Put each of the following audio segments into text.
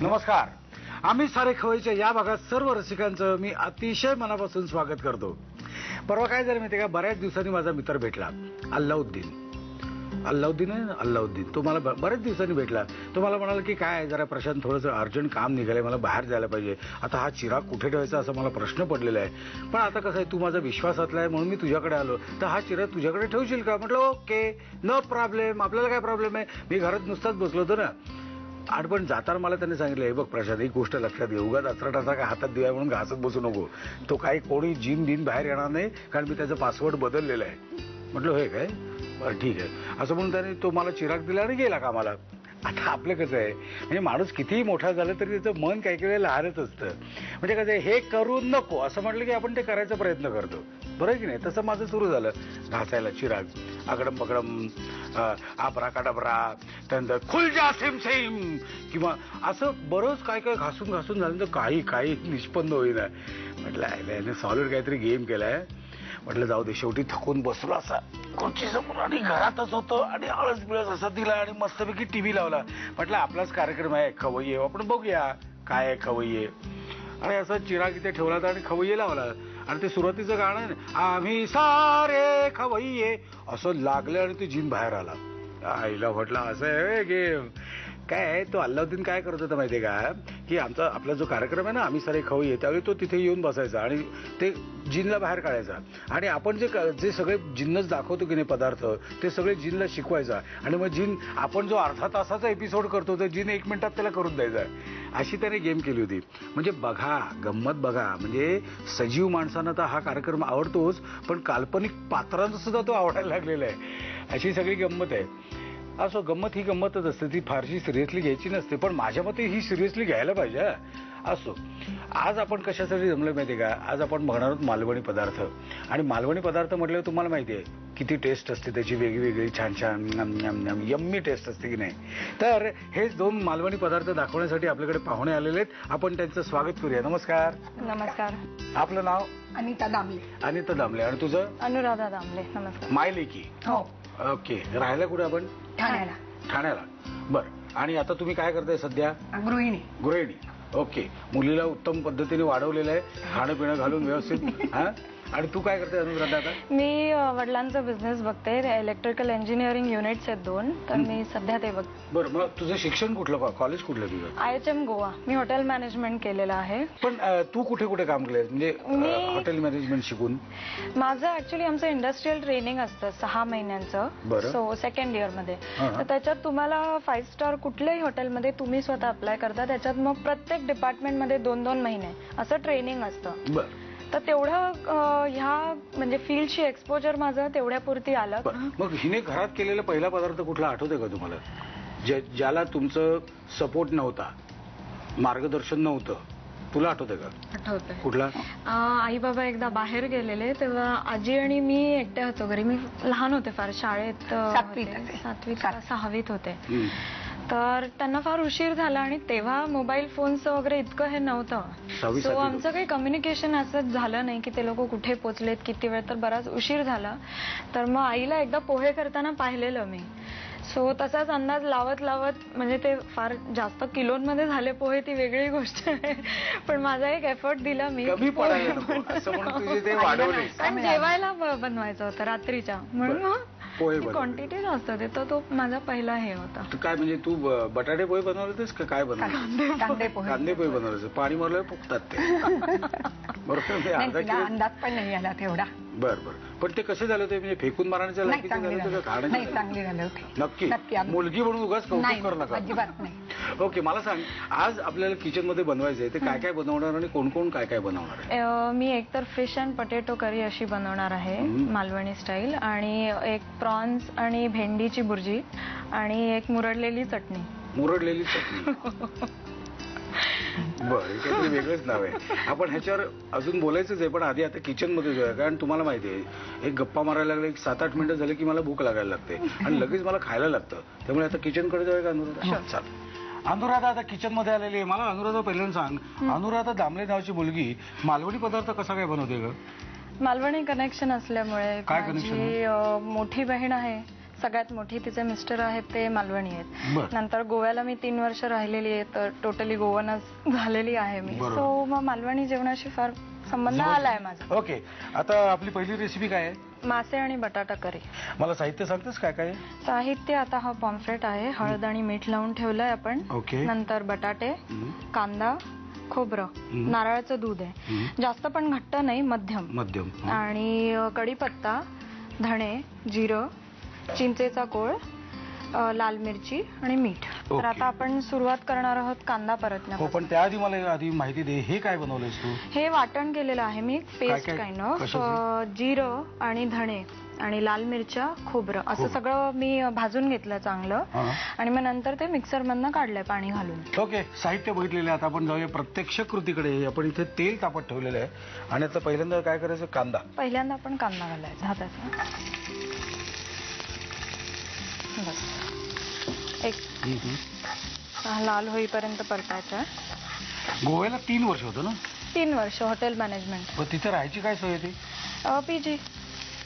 नमस्कार. आम्ही सारे खवयीच्या या भागात सर्व रसिकांचं मी अतिशय मनापासून स्वागत करतो. परवा काय झालं माहिती का, बऱ्याच दिवसांनी माझा मित्र भेटला अल्लाउद्दीन आहे ना, अल्लाउद्दीन. तो मला बऱ्याच दिवसांनी भेटला. तो मला म्हणाला की काय जरा प्रशांत थोडंसं अर्जंट काम निघालंय, मला बाहेर जायला पाहिजे. आता हा चिराग कुठे ठेवायचा असा मला प्रश्न पडलेला आहे. पण आता कसं आहे, तू माझा विश्वासातला आहे म्हणून मी तुझ्याकडे आलो. तर हा चिराग तुझ्याकडे ठेवशील का? म्हटलं ओके, नो प्रॉब्लेम. आपल्याला काय प्रॉब्लेम आहे, मी घरात नुसताच बसलो होतो ना. आणि पण जाताना मला त्यांनी सांगितलं, हे बघ प्रशांत, एक गोष्ट लक्षात घे, उगाच अचरटाचा काय हातात दिवाय म्हणून घासत बसू नको. तो काही कोणी जिन बिन बाहेर येणार नाही, कारण मी त्याचा पासवर्ड बदललेला आहे. म्हटलं हे काय, बरं ठीक आहे असं म्हणून त्याने तो मला चिराग दिला आणि गेला कामाला. आता आपलं कसं आहे, म्हणजे माणूस कितीही मोठा झाला तरी त्याचं मन काही काही वेळेला लहानच असतं. म्हणजे कसं आहे, हे करू नको असं म्हटलं की आपण ते करायचा प्रयत्न करतो, बरं की नाही. तसं माझं सुरू झालं घासायला चिराग, आकडम पकडम, आबरा काडबरा, त्यानंतर खुलजा सेम सेम, किंवा असं बरंच काय काय घासून घासून झाल्यानंतर काही निष्पन्न होईना. म्हटलं याने सॉलिड काहीतरी गेम केलाय. म्हटलं जाऊ दे, शेवटी थकून बसलो असा खुर्चीसमोर आणि घरातच होतो आणि आळस बिळस असा दिला आणि मस्तपैकी टीव्ही लावला. म्हटलं आपलाच कार्यक्रम आहे, खवय्ये, आपण बघूया काय आहे खवय्ये. आणि असं चिराग इथे ठेवला आणि खवय्ये लावला. आणि ते सुरुवातीचं गाणं आहे ना, आम्ही सारे खवय्ये, असं लागलं आणि ते जिन बाहेर आला. आईला म्हटलं असं आहे गेम काय. तो अल्लाउद्दीन काय करत होता माहितीये का, की आपला जो कार्यक्रम आहे ना, आम्ही सारे खवय्ये, त्यावेळी तो तिथे येऊन बसायचा आणि ते जिनला बाहेर काढायचा. आणि आपण जे सगळे जिन्नस दाखवतो की नाही पदार्थ, ते सगळे जिनला शिकवायचा. आणि मग जिन, आपण जो अर्धा तासाचा एपिसोड करतो तर जिन 1 मिनिटात त्याला करून द्यायचा. अशी त्याने गेम केली होती. म्हणजे बघा, गंमत बघा. म्हणजे सजीव माणसांना तर हा कार्यक्रम आवडतोच, पण काल्पनिक पात्रांना सुद्धा तो आवडायला लागलेला आहे. अशी सगळी गंमत आहे. असो, गंमत ही गंमतच असते, ती फारशी सिरियसली घ्यायची नसते, पण माझ्या मते ही सिरियसली घ्यायला पाहिजे. असो, आज आपण कशासाठी जमलं माहिती का, आज आपण बघणार आहोत मालवणी पदार्थ. आणि मालवणी पदार्थ म्हटल्यावर तुम्हाला माहिती आहे किती टेस्ट असते त्याची, वेगळी छान छान यम्मी टेस्ट असते की नाही. तर हे 2 मालवणी पदार्थ दाखवण्यासाठी आपल्याकडे पाहुणे आलेले आहेत. आपण त्यांचं स्वागत करूया. नमस्कार. नमस्कार. आपलं नाव? अनिता दामले. अनिता दामले. आणि तुझं? अनुराधा दामले. नमस्कार. मायलेकी. हो. ओके. राहायला कुठे आपण? ठाण्याला. बरं. आणि आता तुम्ही काय करताय सध्या? गृहिणी. ओके. मुलीला उत्तम पद्धतीने वाढवलेलं आहे, खाणं पिणं घालून व्यवस्थित. हा. आणि तू काय करते अनुराधा आता? मी वडिलांचा बिझनेस बघते, इलेक्ट्रिकल इंजिनिअरिंग युनिट्स आहेत 2, तर मी सध्या ते बघते. बरं, मग तुझं शिक्षण कुठलं, कॉलेज कुठलं तुझं? IHM गोवा. मी हॉटेल मॅनेजमेंट केलेलं आहे. पण तू कुठे कुठे काम केलंय, म्हणजे हॉटेल मॅनेजमेंट शिकून? माझं ऍक्च्युली आमचं इंडस्ट्रियल ट्रेनिंग असतं 6 महिन्यांचं. सो सेकंड इयर मध्ये. तर त्याच्यात तुम्हाला 5 स्टार कुठल्याही हॉटेलमध्ये तुम्ही स्वतः अप्लाय करता. त्याच्यात मग प्रत्येक डिपार्टमेंटमध्ये 2-2 महिने असं ट्रेनिंग असतं. बरं. तर तेवढं ह्या म्हणजे फील्डची एक्सपोजर माझं तेवढ्यापुरती आलं. मग हिने घरात केलेला पहिला पदार्थ कुठला आठवतोय का तुम्हाला, ज्याला तुमचं सपोर्ट नव्हता, मार्गदर्शन नव्हतं? तुला आठवतंय का? आठवतंय. कुठला? आई बाबा एकदा बाहेर गेलेले, तेव्हा आजी आणि मी एकट्या होतो घरी. मी लहान होते फार, शाळेत 7वीत का 6वीत होते. तर त्यांना फार उशीर झाला आणि तेव्हा मोबाईल फोनचं वगैरे इतकं हे नव्हतं. सो आमचं काही कम्युनिकेशन असं झालं नाही की ते लोक कुठे पोचलेत, किती वेळ. तर बराच उशीर झाला. तर मग आईला एकदा पोहे करताना पाहिलेलं मी. सो तसाच अंदाज लावत म्हणजे ते फार जास्त किलोंमध्ये झाले पोहे ती वेगळी गोष्ट आहे, पण माझा एक एफर्ट दिला मी. कारण जेवायला बनवायचं होतं रात्रीच्या, म्हणून मग क्वांटिटी जास्त होते. तर तो माझा पहिला हे होता. काय म्हणजे तू बटाटे पोहे बनवले होतेस का काय बनवले? कांदे पोहे बनवले. पाणी मारल्यावर फुगतात ते. बरोबर. अंदाज पण नाही आला तेवढा. बरं. पण ते कसे झाले होते, म्हणजे फेकून मारण्याच्या चांगले झाले होते. नक्की. मुलगी म्हणून उगाच कौतुक करू नका. अजिबात नाही. ओके. मला सांग, आज आपल्याला किचन मध्ये बनवायचंय, ते काय काय बनवणार आणि कोण काय बनवणार आहे? मी एकतर फिश अँड पोटॅटो करी अशी बनवणार आहे मालवणी स्टाईल, आणि एक प्रॉन्स आणि भेंडीची भुर्जी, आणि एक मुरडलेली चटणी. बरं, काहीतरी वेगळंच नाव आहे. आपण ह्याच्यावर अजून बोलायचंच आहे, पण आधी आता किचन मध्ये जाऊया. कारण तुम्हाला माहिती आहे, एक गप्पा मारायला लागले, 7-8 मिनिटं झाले की मला भूक लागायला लागते आणि लगेच मला खायला लागतं. त्यामुळे आता किचन कडे जाऊया का अनुराधा? चाल. अनुराधा आता किचन मध्ये आलेली आहे. मला अनुराधा पहिल्यांदा सांग, अनुराधा दामले नावाची मुलगी मालवणी पदार्थ कसा काय बनवते ग? मालवणी कनेक्शन असल्यामुळे. काय कनेक्शन? मोठी बहीण आहे सगळ्यात मोठी तिचे मिस्टर आहेत ते मालवणी आहेत. बरं. नंतर गोव्याला मी 3 वर्ष राहिलेली आहे, तर टोटली गोवनच झालेली आहे मी. बरोबर. सो मग मालवणी जेवणाशी फार संबंध आलाय माझा. ओके, आता आपली पहिली रेसिपी काय आहे? मासे आणि बटाटा करी. मला साहित्य सांगतेस काय काय आहे? साहित्य आता हा पॉम्फ्रेट आहे, हळद आणि मीठ लावून ठेवलंय आपण. ओके. नंतर बटाटे, कांदा, खोबरं, नारळाचं दूध आहे. जास्त पण घट्ट नाही, मध्यम. मध्यम. आणि कढीपत्ता, धणे, जिरं, चिंचेचा कोळ, लाल मिरची आणि मीठ. तर ओके. आता आपण सुरुवात करणार आहोत कांदा हो, परतण्यापासून. पण त्याआधी मला आधी माहिती दे, हे काय बनवलंयस तू? हे वाटण केलेलं आहे मी, पेस्ट काय? Kind of. कशाचं? जिरं आणि धणे आणि लाल मिरच्या, खोबरं असं सगळं मी भाजून घेतलं चांगलं. हा. आणि मग नंतर ते मिक्सर मधनं काढलंय पाणी घालून. ओके, साहित्य बघितलेलं आहे. आता आपण जाऊया प्रत्यक्ष कृतीकडे. आपण इथे तेल तापत ठेवलेलं आहे आणि आता पहिल्यांदा काय करायचं? कांदा. पहिल्यांदा आपण कांदा घालायचा हाताचा. बस एक लाल होईपर्यंत परतायचा. गोव्याला 3 वर्ष होतं ना? 3 वर्ष हॉटेल मॅनेजमेंट. पण तिथे राहायची काय सोय होती? पीजी,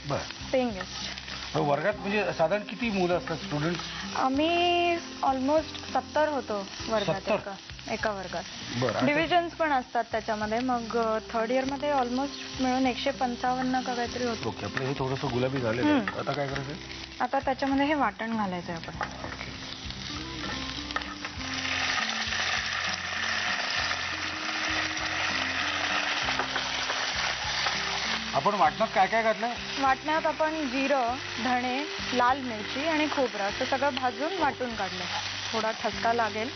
बर. Paying guest. वर्गात म्हणजे साधारण किती मुलं असतात, स्टुडंट? आम्ही ऑलमोस्ट 70 होतो वर्गात. 70? एका वर्गात. बरं. डिव्हिजन्स पण असतात त्याच्यामध्ये. मग 3rd इयर मध्ये ऑलमोस्ट मिळून 155 का काहीतरी होतो. ओके, आपलं हे थोडंसं गुलाबी झालेलं आहे. आता काय करायचं? आता त्याच्यामध्ये हे वाटण घालायचं आपण. आपण वाटणात काय काय घातलं? वाटण्यात आपण जिरं, धणे, लाल मिरची आणि खोबरं असं सगळं भाजून वाटून काढलं. थोडा ठसका लागेल.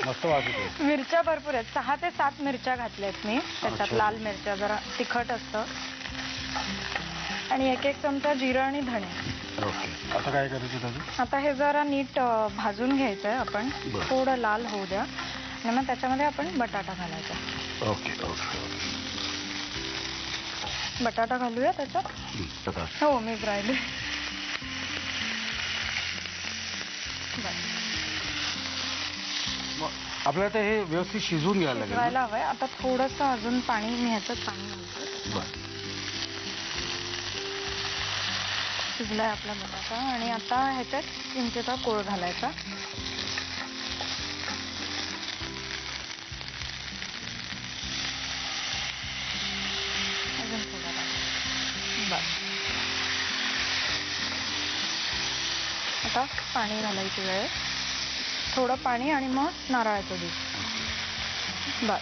मस्त वाटत. मिरच्या भरपूर आहेत. 6 ते 7 मिरच्या घातल्यात मी त्याच्यात. अच्छा. लाल मिरच्या जरा तिखट असतं. आणि 1 चमचा जिरं आणि धणे. ओके, आता काय करायचं त्याचं? आता हे जरा नीट भाजून घ्यायचंय आपण. बरं. थोडं लाल होऊ द्या आणि मग त्याच्यामध्ये आपण बटाटा घालायचा. Okay okay. बटाटा घालूया त्याच्यात. आता हो, मी राहिले. आपल्याला हे व्यवस्थित शिजवून घ्यायला लागेल. शिजवायला हवंय. आता थोडंसं अजून पाणी, मी ह्याच्यात पाणी घालतो. बरं. शिजलाय आपला बटाटा. आणि आता ह्याच्यात चिंचेचा कोळ घालायचा. अजून थोडा बस. आता पाणी घालायची वेळ. थोडं पाणी आणि मग नारळाचं दूध. बस.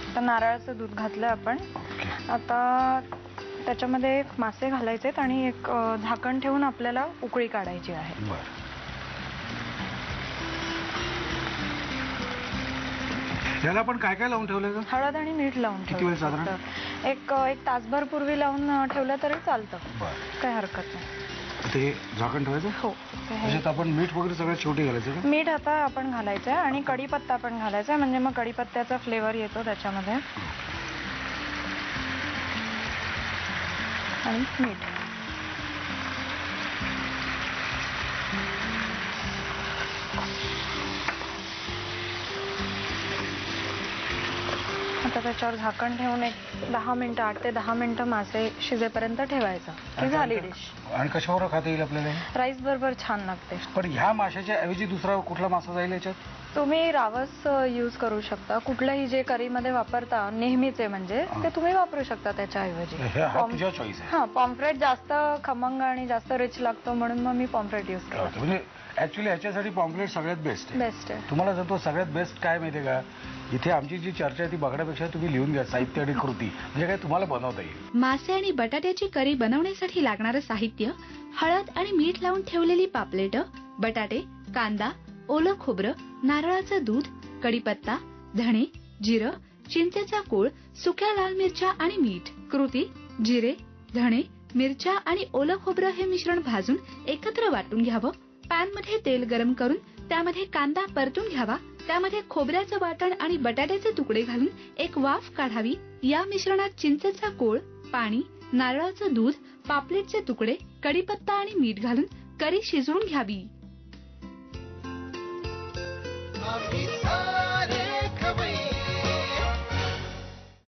आता नारळाचं दूध घातलं आपण. आता त्याच्यामध्ये मासे घालायचे आणि एक झाकण ठेवून आपल्याला उकळी काढायची आहे. बरं. याला आपण काय काय लावून ठेवलं का? हळद आणि मीठ लावून किती वेळ ठेवलं. साधारण? एक तासभर पूर्वी लावून ठेवलं तरी चालतं. बरं. काही हरकत नाही. ते झाकण ठेवायचं? हो. त्याच्यात आपण मीठ वगैरे सगळं शेवटी घालायचं का? मीठ आता आपण घालायचंय आणि कढीपत्ता पण घालायचा, म्हणजे मग कढीपत्त्याचा फ्लेवर येतो त्याच्यामध्ये. आणि मीठ. आता त्याच्यावर झाकण ठेवून एक 10 मिनिटं, 8 ते 10 मिनिटं मासे शिजेपर्यंत ठेवायचं. ही झाली डिश. आणि कशावर खाता येईल आपल्याला? राईस बरोबर छान लागते. पण ह्या माशाच्या ऐवजी दुसरा कुठला मासा जाईल याच्यात? तुम्ही रावस यूज करू शकता. कुठलंही जे करीमध्ये वापरता नेहमीचे, म्हणजे ते तुम्ही वापरू शकता त्याच्याऐवजी. हा तुझ्या चॉईस आहे. हा, पॉम्फ्रेट जास्त खमंग आणि जास्त रिच लागतो म्हणून मग मी पॉम्फ्रेट यूज करते. म्हणजे ऍक्च्युली ह्याच्यासाठी पॉम्फ्रेट सगळ्यात बेस्ट आहे. बेस्ट आहे. तुम्हाला जर तो सगळ्यात बेस्ट काय माहितीये का, इथे आमची जी चर्चा आहे ती बघण्यापेक्षा तुम्ही लिहून घ्या साहित्य आणि कृती, म्हणजे काय तुम्हाला बनवता येईल. मासे आणि बटाट्याची करी बनवण्यासाठी लागणारं साहित्य: हळद आणि मीठ लावून ठेवलेली पापलेट, बटाटे, कांदा, ओलं खोबरं, नारळाचं दूध, कढीपत्ता, धणे, जिरं, चिंचेचा कोळ, सुक्या लाल मिरच्या आणि मीठ. कृती: जिरे, धणे, मिरच्या आणि ओलं खोबरं हे मिश्रण भाजून एकत्र वाटून घ्यावं. पॅन मध्ये तेल गरम करून त्यामध्ये कांदा परतून घ्यावा. त्यामध्ये खोबऱ्याचं वाटण आणि बटाट्याचे तुकडे घालून एक वाफ काढावी. या मिश्रणात चिंचेचा कोळ, पाणी, नारळाचं दूध, पापलेटचे तुकडे, कढीपत्ता आणि मीठ घालून करी शिजवून घ्यावी.